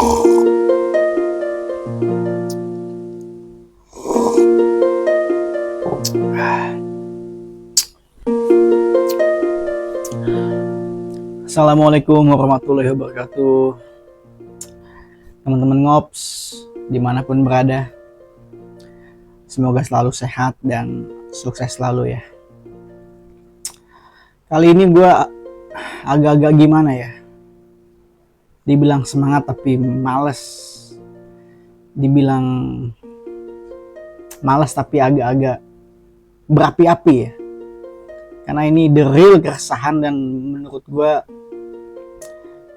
Assalamualaikum warahmatullahi wabarakatuh. Teman-teman ngops dimanapun berada, semoga selalu sehat dan sukses selalu ya. Kali ini gue agak-agak gimana ya, dibilang semangat tapi males, dibilang males tapi agak-agak berapi-api ya. Karena ini the real keresahan, dan menurut gue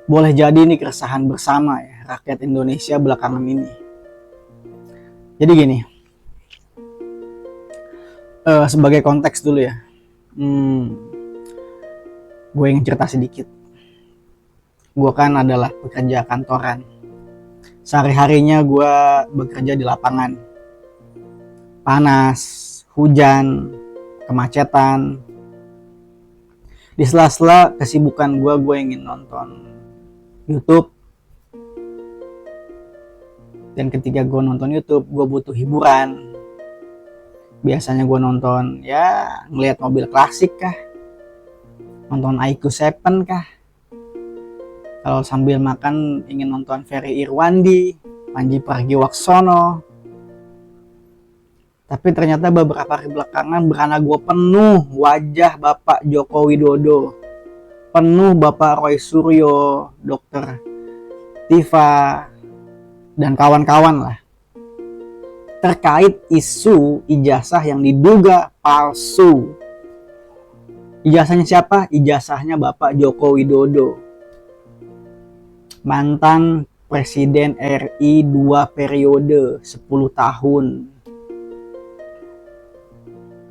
boleh jadi ini keresahan bersama ya rakyat Indonesia belakangan ini. Jadi gini, sebagai konteks dulu ya, gue ingin cerita sedikit. Gue kan adalah pekerja kantoran. Sehari-harinya gue bekerja di lapangan. Panas, hujan, kemacetan. Di sela-sela kesibukan gue ingin nonton YouTube. Dan ketika gue nonton YouTube, gue butuh hiburan. Biasanya gue nonton ya ngelihat mobil klasik kah, nonton IQ7 kah. Kalau sambil makan ingin nonton Ferry Irwandi, Panji Pragiwaksono. Tapi ternyata beberapa hari belakangan berana gue penuh wajah Bapak Joko Widodo, penuh Bapak Roy Suryo, Dr. Tifa, dan kawan-kawan lah, terkait isu ijazah yang diduga palsu. Ijazahnya siapa? Ijazahnya Bapak Joko Widodo, mantan Presiden RI 2 periode 10 tahun.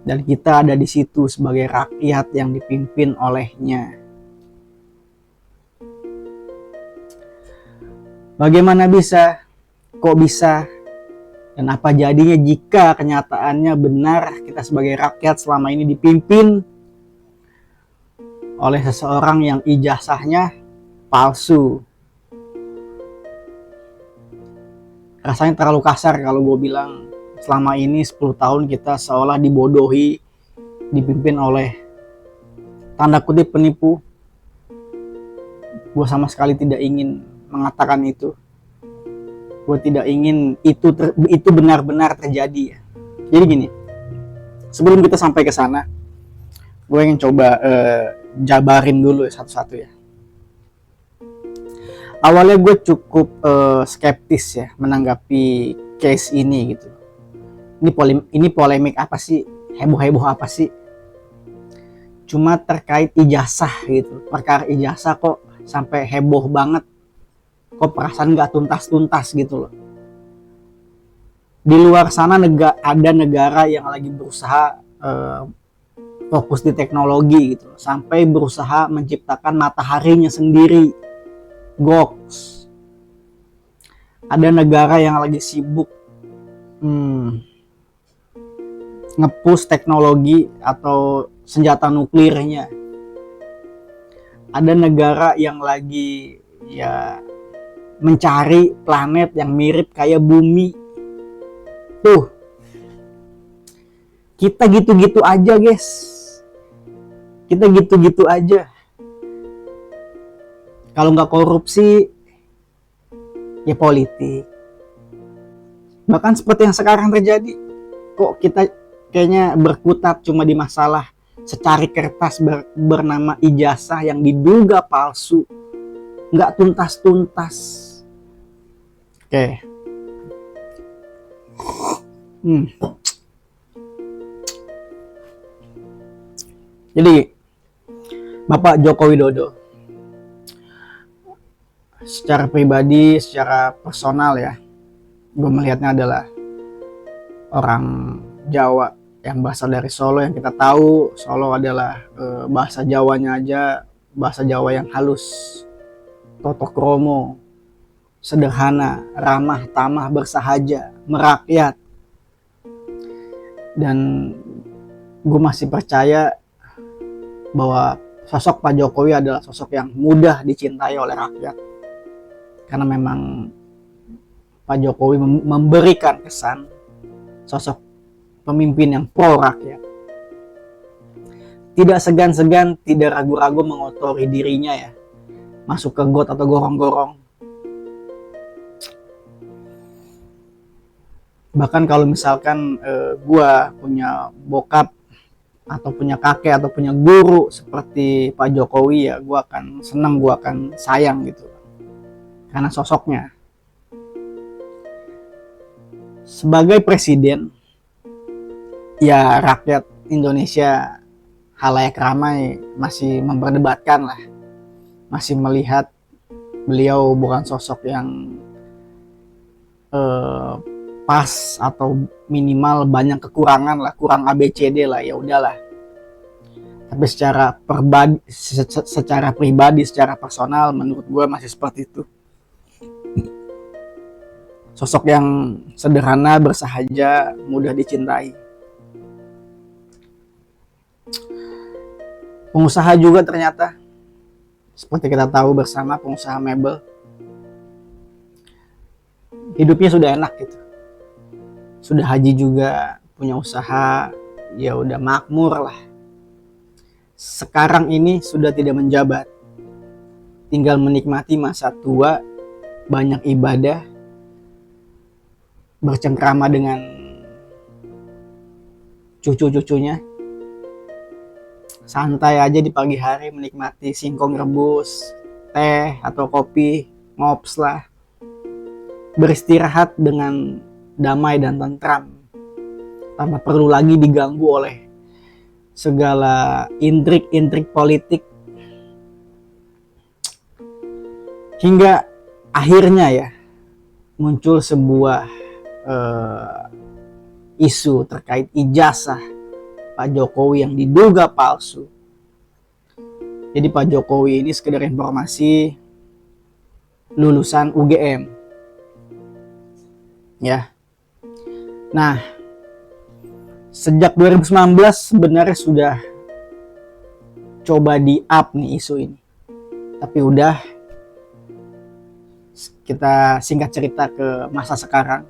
Dan kita ada di situ sebagai rakyat yang dipimpin olehnya. Bagaimana bisa? Kok bisa? Dan apa jadinya jika kenyataannya benar kita sebagai rakyat selama ini dipimpin oleh seseorang yang ijazahnya palsu? Rasanya terlalu kasar kalau gue bilang selama ini 10 tahun kita seolah dibodohi, dipimpin oleh tanda kutip penipu. Gue sama sekali tidak ingin mengatakan itu. Gue tidak ingin itu benar-benar terjadi ya. Jadi gini, sebelum kita sampai ke sana, gue ingin coba jabarin dulu ya satu-satu ya. Awalnya gue cukup skeptis ya menanggapi case ini gitu. Ini polemik apa sih? Heboh-heboh apa sih? Cuma terkait ijazah gitu. Perkara ijazah kok sampai heboh banget. Kok perasaan gak tuntas-tuntas gitu loh. Di luar sana ada negara yang lagi berusaha fokus di teknologi gitu. Sampai berusaha menciptakan mataharinya sendiri. Goks. Ada negara yang lagi sibuk nge-push teknologi atau senjata nuklirnya. Ada negara yang lagi ya mencari planet yang mirip kayak bumi. Tuh, kita gitu-gitu aja guys. Kita gitu-gitu aja. Kalau nggak korupsi, ya politik. Bahkan seperti yang sekarang terjadi. Kok kita kayaknya berkutat cuma di masalah secari kertas bernama ijazah yang diduga palsu, nggak tuntas-tuntas. Oke. Jadi Bapak Joko Widodo secara pribadi, secara personal ya, gue melihatnya adalah orang Jawa yang berasal dari Solo, yang kita tahu Solo adalah bahasa Jawanya aja bahasa Jawa yang halus, totok kromo, sederhana, ramah, tamah, bersahaja, merakyat. Dan gue masih percaya bahwa sosok Pak Jokowi adalah sosok yang mudah dicintai oleh rakyat, karena memang Pak Jokowi memberikan kesan sosok pemimpin yang pro rakyat. Tidak segan-segan, tidak ragu-ragu mengotori dirinya ya, masuk ke got atau gorong-gorong. Bahkan kalau misalkan gua punya bokap atau punya kakek atau punya guru seperti Pak Jokowi, ya gua akan senang, gua akan sayang gitu karena sosoknya. Sebagai presiden, ya rakyat Indonesia halayak ramai masih memperdebatkan lah, masih melihat beliau bukan sosok yang pas atau minimal banyak kekurangan lah, kurang ABCD lah, ya udahlah. Tapi secara pribadi, secara personal, menurut gue masih seperti itu. Sosok yang sederhana, bersahaja, mudah dicintai. Pengusaha juga ternyata, seperti kita tahu bersama, pengusaha mebel. Hidupnya sudah enak gitu. Sudah haji juga, punya usaha, ya udah makmur lah. Sekarang ini sudah tidak menjabat. Tinggal menikmati masa tua, banyak ibadah, bercengkrama dengan cucu-cucunya. Santai aja di pagi hari menikmati singkong rebus, teh atau kopi, ngops lah. Beristirahat dengan damai dan tentram, tanpa perlu lagi diganggu oleh segala intrik-intrik politik. Hingga akhirnya ya muncul sebuah isu terkait ijazah Pak Jokowi yang diduga palsu. Jadi Pak Jokowi ini, sekedar informasi, lulusan UGM. Ya. Nah, sejak 2019 sebenarnya sudah coba di-up nih isu ini. Tapi udah, kita singkat cerita ke masa sekarang.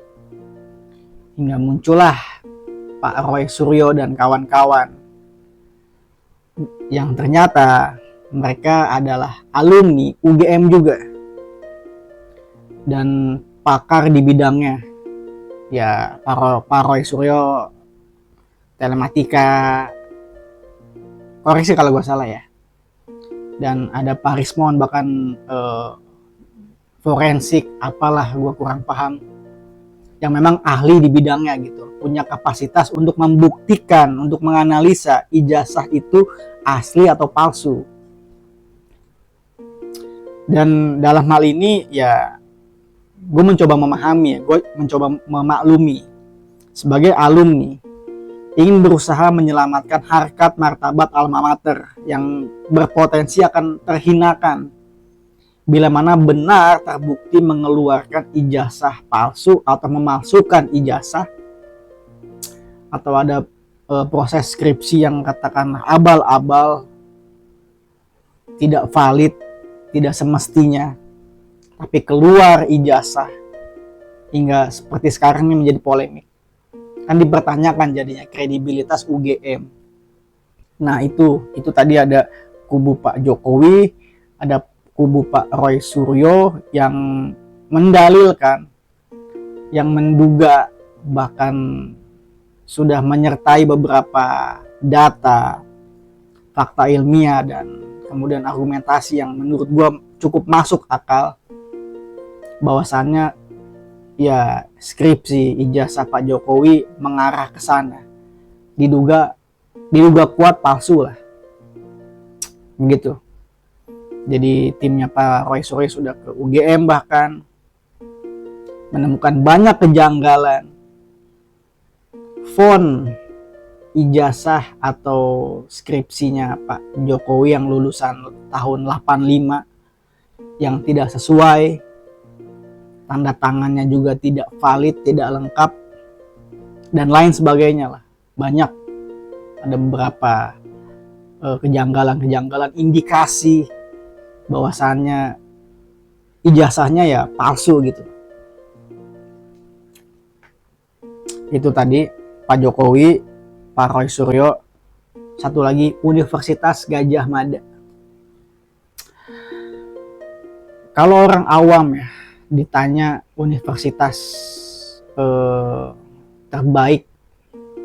Hingga muncullah Pak Roy Suryo dan kawan-kawan yang ternyata mereka adalah alumni UGM juga dan pakar di bidangnya. Ya, Pak Roy Suryo telematika, koreksi kalau gue salah ya. Dan ada Pak Rismon bahkan forensik, apalah gue kurang paham, yang memang ahli di bidangnya gitu, punya kapasitas untuk membuktikan, untuk menganalisa ijazah itu asli atau palsu. Dan dalam hal ini ya gue mencoba memahami, gue mencoba memaklumi sebagai alumni, ingin berusaha menyelamatkan harkat martabat alma mater yang berpotensi akan terhinakan bila mana benar terbukti mengeluarkan ijazah palsu atau memalsukan ijazah, atau ada proses skripsi yang katakanlah abal-abal, tidak valid, tidak semestinya, tapi keluar ijazah hingga seperti sekarang ini menjadi polemik. Kan dipertanyakan jadinya kredibilitas UGM. Nah itu tadi ada kubu Pak Jokowi, ada kubu Pak Roy Suryo yang mendalilkan, yang menduga, bahkan sudah menyertai beberapa data, fakta ilmiah, dan kemudian argumentasi yang menurut gue cukup masuk akal, bahwasannya ya skripsi ijazah Pak Jokowi mengarah ke sana, diduga kuat palsu lah, begitu. Jadi timnya Pak Roy Suryo sudah ke UGM, bahkan menemukan banyak kejanggalan. Font ijazah atau skripsinya Pak Jokowi yang lulusan tahun 85 yang tidak sesuai, tanda tangannya juga tidak valid, tidak lengkap, dan lain sebagainya lah. Banyak, ada beberapa kejanggalan-kejanggalan, indikasi bahwasannya ijazahnya ya palsu gitu. Itu tadi Pak Jokowi, Pak Roy Suryo, satu lagi Universitas Gadjah Mada. Kalau orang awam ya ditanya universitas terbaik,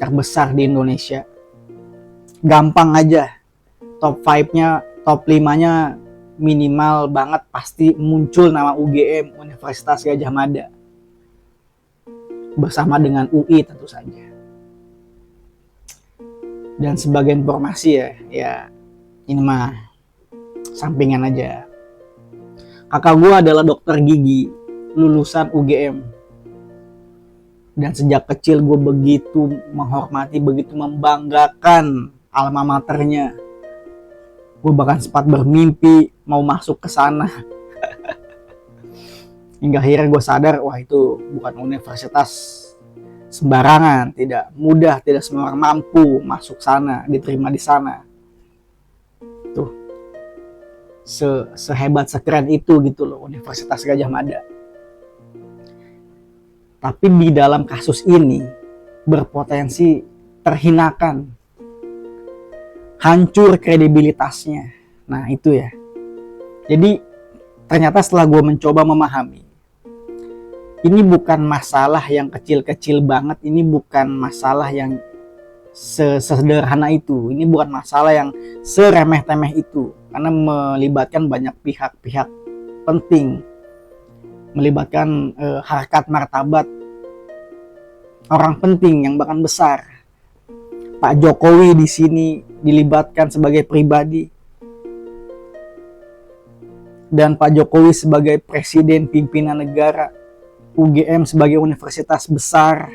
terbesar di Indonesia, gampang aja. Top 5-nya, top 5-nya minimal banget pasti muncul nama UGM, Universitas Gadjah Mada. Bersama dengan UI tentu saja. Dan sebagai informasi ya ini mah sampingan aja. Kakak gue adalah dokter gigi, lulusan UGM. Dan sejak kecil gue begitu menghormati, begitu membanggakan alma maternya. Gue bahkan sempat bermimpi mau masuk ke sana. Hingga akhirnya gue sadar, wah itu bukan universitas sembarangan, tidak mudah, tidak semua orang mampu masuk sana, diterima di sana. Tuh, sehebat, sekeren itu gitu loh Universitas Gadjah Mada. Tapi di dalam kasus ini berpotensi terhinakan, hancur kredibilitasnya. Nah itu ya. Jadi ternyata setelah gue mencoba memahami, ini bukan masalah yang kecil-kecil banget, ini bukan masalah yang sesederhana itu, ini bukan masalah yang seremeh-temeh itu, karena melibatkan banyak pihak-pihak penting, melibatkan harkat martabat orang penting yang bahkan besar. Pak Jokowi di sini dilibatkan sebagai pribadi, dan Pak Jokowi sebagai presiden pimpinan negara, UGM sebagai universitas besar,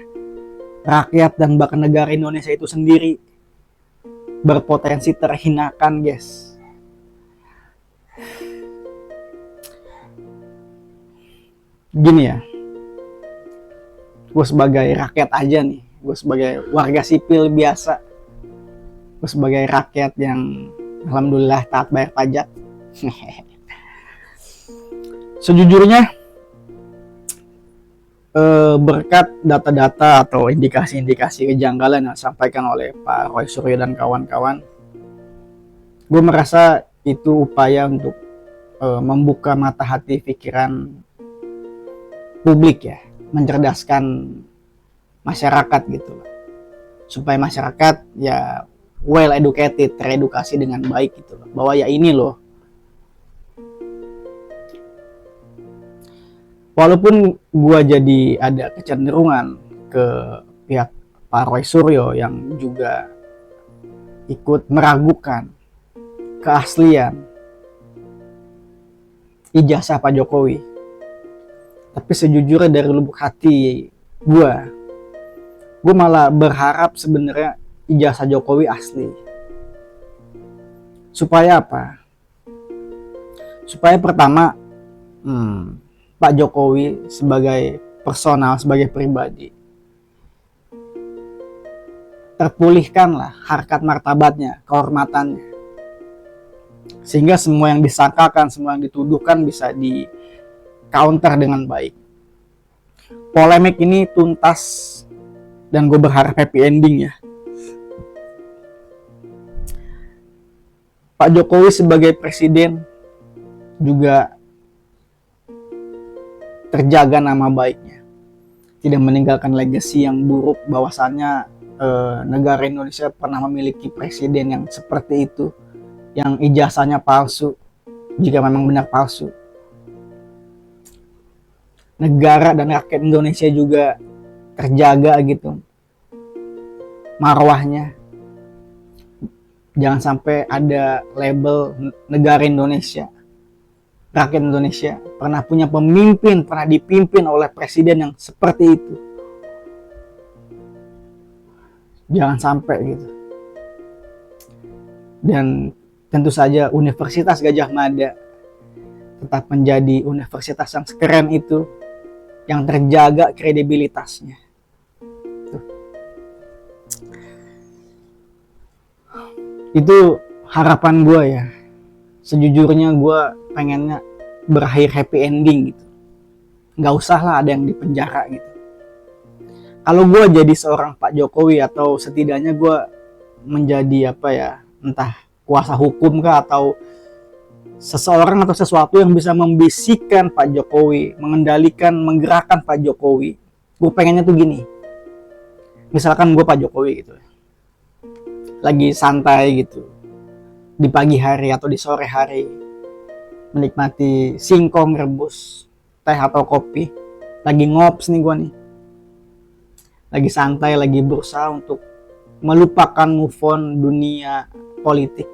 rakyat dan bahkan negara Indonesia itu sendiri berpotensi terhinakan, guys. Gini ya, gue sebagai rakyat aja nih, gue sebagai warga sipil biasa, gue sebagai rakyat yang alhamdulillah taat bayar pajak. Sejujurnya berkat data-data atau indikasi-indikasi kejanggalan yang disampaikan oleh Pak Roy Suryo dan kawan-kawan, gue merasa itu upaya untuk membuka mata hati pikiran publik ya, mencerdaskan masyarakat gitu, supaya masyarakat ya well educated, teredukasi dengan baik gitu loh, bahwa ya ini loh, walaupun gua jadi ada kecenderungan ke pihak Pak Roy Suryo yang juga ikut meragukan keaslian ijazah Pak Jokowi, tapi sejujurnya dari lubuk hati gua malah berharap sebenarnya ijazah Jokowi asli. Supaya apa? Supaya pertama, Pak Jokowi sebagai personal, sebagai pribadi, terpulihkanlah harkat martabatnya, kehormatannya, sehingga semua yang disangkakan, semua yang dituduhkan bisa di counter dengan baik. Polemik ini tuntas dan gue berharap happy ending ya. Pak Jokowi sebagai presiden juga terjaga nama baiknya, tidak meninggalkan legacy yang buruk bahwasannya negara Indonesia pernah memiliki presiden yang seperti itu, yang ijazahnya palsu, jika memang benar palsu. Negara dan rakyat Indonesia juga terjaga gitu marwahnya. Jangan sampai ada label negara Indonesia, rakyat Indonesia pernah punya pemimpin, pernah dipimpin oleh presiden yang seperti itu. Jangan sampai gitu. Dan tentu saja Universitas Gadjah Mada tetap menjadi universitas yang sekeren itu, yang terjaga kredibilitasnya. Itu harapan gue ya. Sejujurnya gue pengennya berakhir happy ending gitu. Gak usah lah ada yang dipenjara gitu. Kalau gue jadi seorang Pak Jokowi, atau setidaknya gue menjadi apa ya, entah kuasa hukum kah, atau seseorang atau sesuatu yang bisa membisikkan Pak Jokowi, mengendalikan, menggerakkan Pak Jokowi, gue pengennya tuh gini. Misalkan gue Pak Jokowi gitu, lagi santai gitu di pagi hari atau di sore hari, menikmati singkong rebus, teh atau kopi, lagi ngops nih gue nih, lagi santai, lagi berusaha untuk melupakan, move on dunia politik.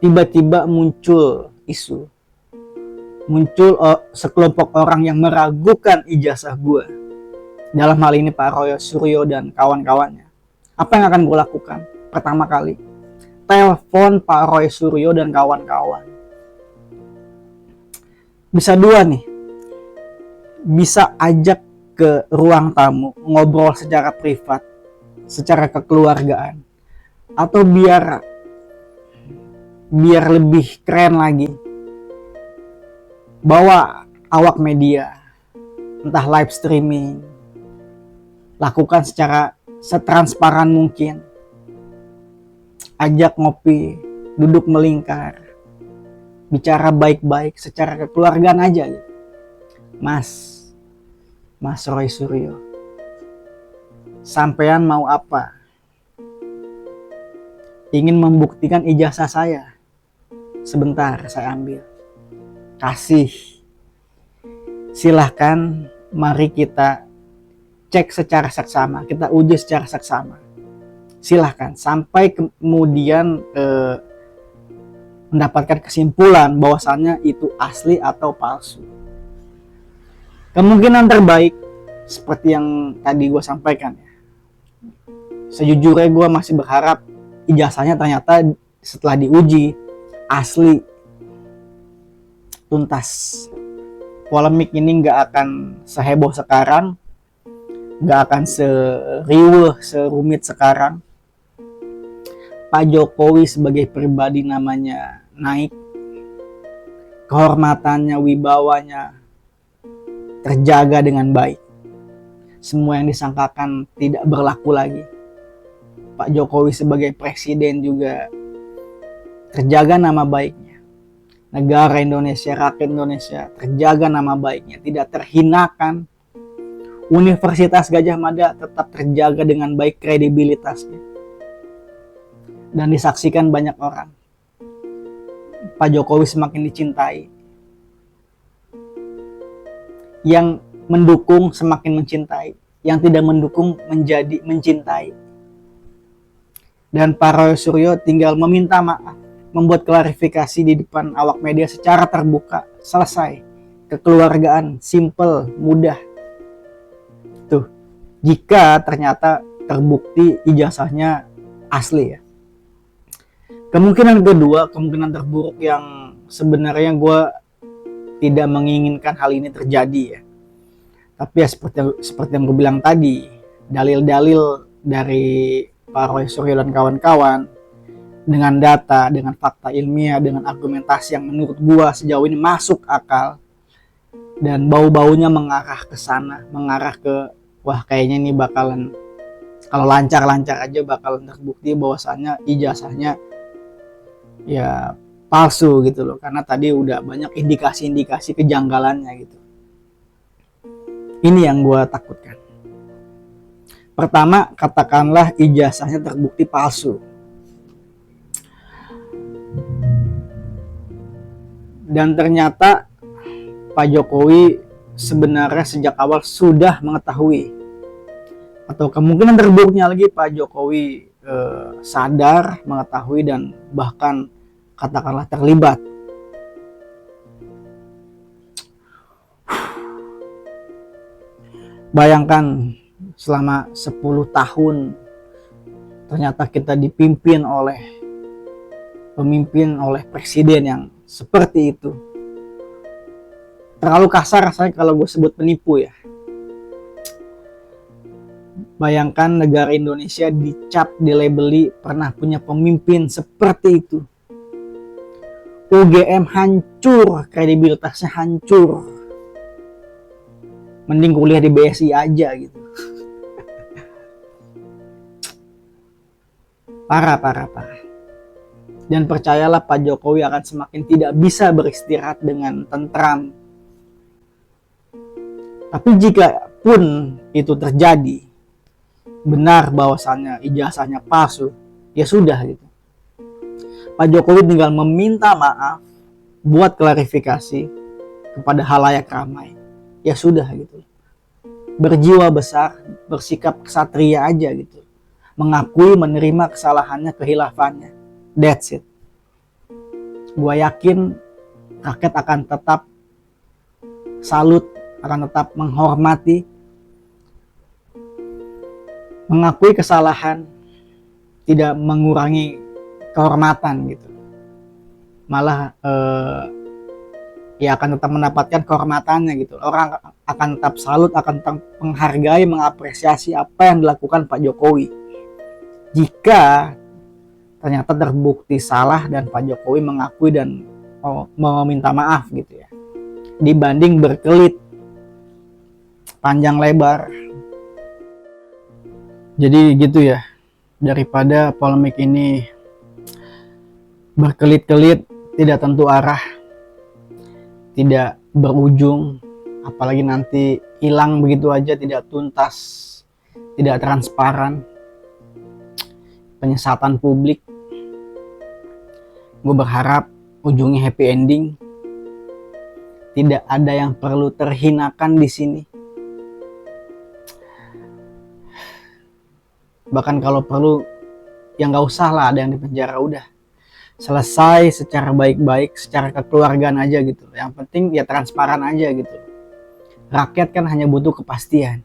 Tiba-tiba muncul isu, muncul sekelompok orang yang meragukan ijazah gue, dalam hal ini Pak Roy Suryo dan kawan-kawannya. Apa yang akan gue lakukan? Pertama kali, telepon Pak Roy Suryo dan kawan-kawan. Bisa dua nih, bisa ajak ke ruang tamu, ngobrol secara privat, secara kekeluargaan, atau biar lebih keren lagi, bawa awak media, entah live streaming, lakukan secara setransparan mungkin, ajak ngopi, duduk melingkar, bicara baik-baik secara kekeluargaan aja gitu. Mas Roy Suryo, sampean mau apa? Ingin membuktikan ijazah saya? Sebentar, saya ambil. Kasih. Silahkan, mari kita cek secara seksama, kita uji secara seksama. Silahkan, sampai kemudian mendapatkan kesimpulan bahwasannya itu asli atau palsu. Kemungkinan terbaik, seperti yang tadi gue sampaikan ya, sejujurnya gue masih berharap ijazahnya ternyata setelah diuji asli, tuntas. Polemik ini nggak akan seheboh sekarang, nggak akan seriuh, serumit sekarang. Pak Jokowi sebagai pribadi namanya naik, kehormatannya, wibawanya terjaga dengan baik. Semua yang disangkakan tidak berlaku lagi. Pak Jokowi sebagai presiden juga terjaga nama baiknya. Negara Indonesia, rakyat Indonesia terjaga nama baiknya, tidak terhinakan. Universitas Gadjah Mada tetap terjaga dengan baik kredibilitasnya, dan disaksikan banyak orang. Pak Jokowi semakin dicintai. Yang mendukung semakin mencintai, yang tidak mendukung menjadi mencintai. Dan Pak Roy Suryo tinggal meminta maaf, membuat klarifikasi di depan awak media secara terbuka, selesai. Kekeluargaan, simple, mudah. Tuh, jika ternyata terbukti ijazahnya asli ya. Kemungkinan kedua, kemungkinan terburuk yang sebenarnya gue tidak menginginkan hal ini terjadi ya. Tapi ya seperti yang gue bilang tadi, dalil-dalil dari Pak Roy Suryo dan kawan-kawan, dengan data, dengan fakta ilmiah, dengan argumentasi yang menurut gue sejauh ini masuk akal, dan bau-baunya mengarah ke sana, mengarah ke wah kayaknya ini bakalan, kalau lancar-lancar aja bakalan terbukti bahwasannya ijazahnya ya palsu gitu loh, karena tadi udah banyak indikasi-indikasi kejanggalannya gitu. Ini yang gue takutkan. Pertama, katakanlah ijazahnya terbukti palsu, dan ternyata Pak Jokowi sebenarnya sejak awal sudah mengetahui, atau kemungkinan terburuknya lagi Pak Jokowi sadar, mengetahui, dan bahkan katakanlah terlibat. Bayangkan selama 10 tahun ternyata kita dipimpin oleh presiden yang seperti itu. Terlalu kasar rasanya kalau gue sebut penipu ya. Bayangkan negara Indonesia dicap, dilabeli pernah punya pemimpin seperti itu. UGM hancur, kredibilitasnya hancur. Mending kuliah di BSI aja gitu. Parah. Dan percayalah, Pak Jokowi akan semakin tidak bisa beristirahat dengan tentram. Tapi jika pun itu terjadi, benar bahwasannya ijazahnya palsu, ya sudah gitu. Pak Jokowi tinggal meminta maaf, buat klarifikasi kepada halayak ramai. Ya sudah gitu. Berjiwa besar, bersikap kesatria aja gitu. Mengakui, menerima kesalahannya, kehilafannya. That's it. Gua yakin rakyat akan tetap salut, akan tetap menghormati, mengakui kesalahan, tidak mengurangi kehormatan gitu. Malah ya akan tetap mendapatkan kehormatannya gitu. Orang akan tetap salut, akan tetap menghargai, mengapresiasi apa yang dilakukan Pak Jokowi. Jika ternyata terbukti salah dan Pak Jokowi mengakui dan meminta maaf gitu ya, dibanding berkelit panjang lebar. Jadi gitu ya, daripada polemik ini berkelit-kelit, tidak tentu arah, tidak berujung, apalagi nanti hilang begitu aja, tidak tuntas, tidak transparan, penyesatan publik. Gue berharap ujungnya happy ending. Tidak ada yang perlu terhinakan di sini. Bahkan kalau perlu, ya nggak usah lah ada yang dipenjara, udah selesai secara baik-baik, secara kekeluargaan aja gitu. Yang penting ya transparan aja gitu. Rakyat kan hanya butuh kepastian.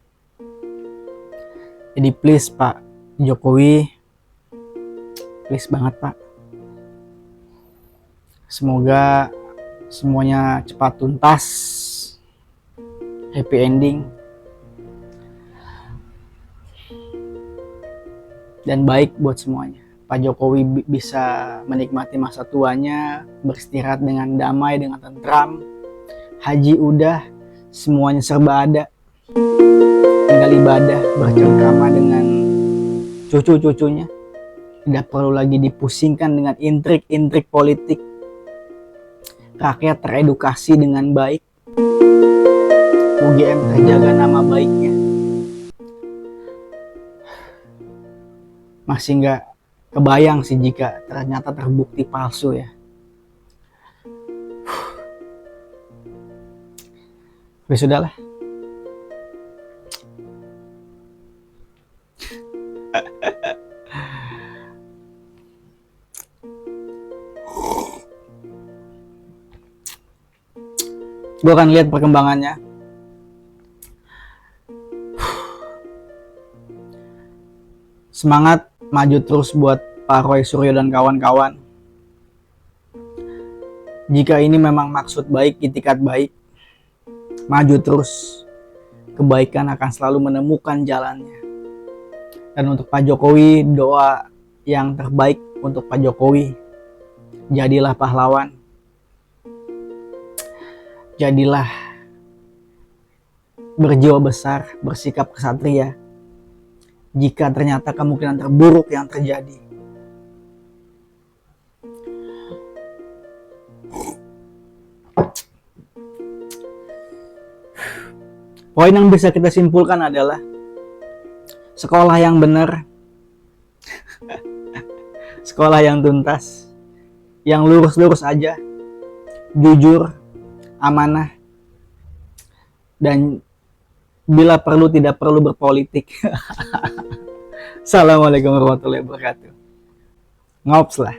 Jadi please Pak Jokowi, please banget Pak, semoga semuanya cepat tuntas, happy ending, dan baik buat semuanya. Pak Jokowi bisa menikmati masa tuanya, beristirahat dengan damai, dengan tentram. Haji udah, semuanya serba ada. Tinggal ibadah, bercengkrama dengan cucu-cucunya. Tidak perlu lagi dipusingkan dengan intrik-intrik politik. Rakyat teredukasi dengan baik. UGM terjaga nama baiknya. Masih nggak kebayang sih jika ternyata terbukti palsu ya. Ya sudahlah. Gue akan lihat perkembangannya. Semangat, maju terus buat Pak Roy Suryo dan kawan-kawan. Jika ini memang maksud baik, itikat baik, maju terus. Kebaikan akan selalu menemukan jalannya. Dan untuk Pak Jokowi, doa yang terbaik untuk Pak Jokowi. Jadilah pahlawan. Jadilah berjiwa besar, bersikap kesatria. Jika ternyata kemungkinan terburuk yang terjadi. Poin yang bisa kita simpulkan adalah sekolah yang benar, sekolah yang tuntas, yang lurus-lurus aja, jujur, amanah, dan bila perlu tidak perlu berpolitik. Assalamualaikum warahmatullahi wabarakatuh. Ngops lah.